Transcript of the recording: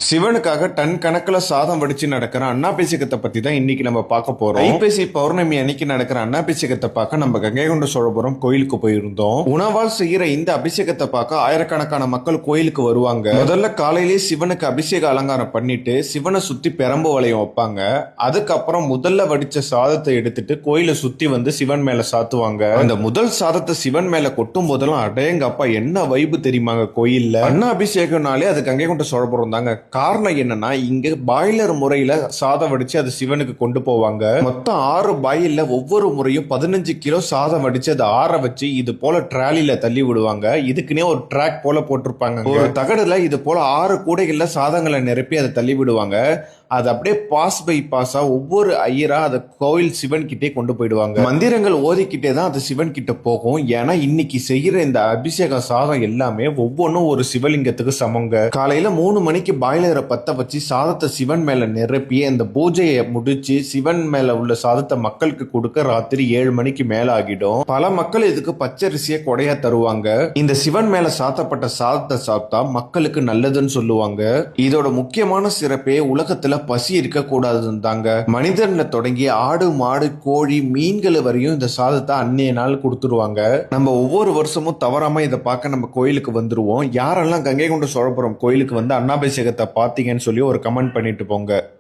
சிவனுக்காக ton கணக்குல சாதம் வடிச்சு நடக்கிற அன்னாபிஷேகத்தை பத்தி தான் இன்னைக்கு நம்ம பார்க்க போறோம். ஐப்பசி பௌர்ணமி அன்னைக்கு நடக்கிற அன்னாபிஷேகத்தை பார்க்க நம்ம கங்கை கொண்ட சோழபுரம் கோயிலுக்கு போயிருந்தோம். உணவால் செய்யற இந்த அபிஷேகத்தை பார்க்க ஆயிரக்கணக்கான மக்கள் கோயிலுக்கு வருவாங்க. முதல்ல காலையிலேயே சிவனுக்கு அபிஷேக அலங்காரம் பண்ணிட்டு சிவனை சுத்தி பெரம்பு வளையம் வைப்பாங்க. அதுக்கப்புறம் முதல்ல வடிச்ச சாதத்தை எடுத்துட்டு கோயிலை சுத்தி வந்து சிவன் மேல சாத்துவாங்க. அந்த முதல் சாதத்தை சிவன் மேல கொட்டும் போதெல்லாம் அடேங்கப்பா என்ன வைப்பு தெரியுமாங்க கோயில்ல. அன்னாபிஷேகம்னாலே அது கங்கை கொண்ட சோழபுரம் தாங்க. காரணம் என்னன்னா இங்க பாய்லர் முறையில சாதம் வடிச்சு அது சிவனுக்கு கொண்டு போவாங்க. மொத்தம் 6 பாயில்ல ஒவ்வொரு முறையும் 15 கிலோ சாதம் வடிச்சு அதை ஆற வச்சு இது போல ட்ராலில தள்ளி விடுவாங்க. இதுக்குன்னே ஒரு ட்ராக் போல போட்டிருப்பாங்க. ஒரு தகடுல இது போல 6 கூடைகள்ல சாதங்களை நிரப்பி அதை தள்ளி விடுவாங்க. அது அப்படியே பாஸ் பை பாஸா ஒவ்வொரு ஐயரா அதை கோயில் சிவன் கிட்டே கொண்டு போயிடுவாங்க. மந்திரங்கள் ஓதிக்கிட்டே தான் அது சிவன் கிட்ட போகும். ஏன்னா இன்னைக்கு செய்யற இந்த அபிஷேக சாதம் எல்லாமே ஒவ்வொன்றும் ஒரு சிவலிங்கத்துக்கு சமங்க. காலையில 3 மணிக்கு பாய்லரை பத்த வச்சு சாதத்தை சிவன் மேல நிரப்பி அந்த பூஜையை முடிச்சு சிவன் மேல உள்ள சாதத்தை மக்களுக்கு கொடுக்க ராத்திரி 7 மணிக்கு மேல ஆகிடும். பல மக்கள் இதுக்கு பச்சரிசியை கொடையா தருவாங்க. இந்த சிவன் மேல சாத்தப்பட்ட சாதத்தை சாப்பிட்டா மக்களுக்கு நல்லதுன்னு சொல்லுவாங்க. இதோட முக்கியமான சிறப்பே உலகத்துல பசி இருக்க கூடாதுன்னு தாங்க. மனிதன்ல தொடங்கி ஆடு மாடு கோழி மீன்கள் வரையும் இந்த சாதத்தை அன்னைய நாள் கொடுத்துருவாங்க. நம்ம ஒவ்வொரு வருஷமும் தவறாம இதை பார்க்க நம்ம கோயிலுக்கு வந்துருவோம். யாரெல்லாம் கங்கை கொண்ட சோழபுரம் கோயிலுக்கு வந்து அன்னாபிஷேகத்தை பார்த்தீங்கன்னு சொல்லி ஒரு கமெண்ட் பண்ணிட்டு போங்க.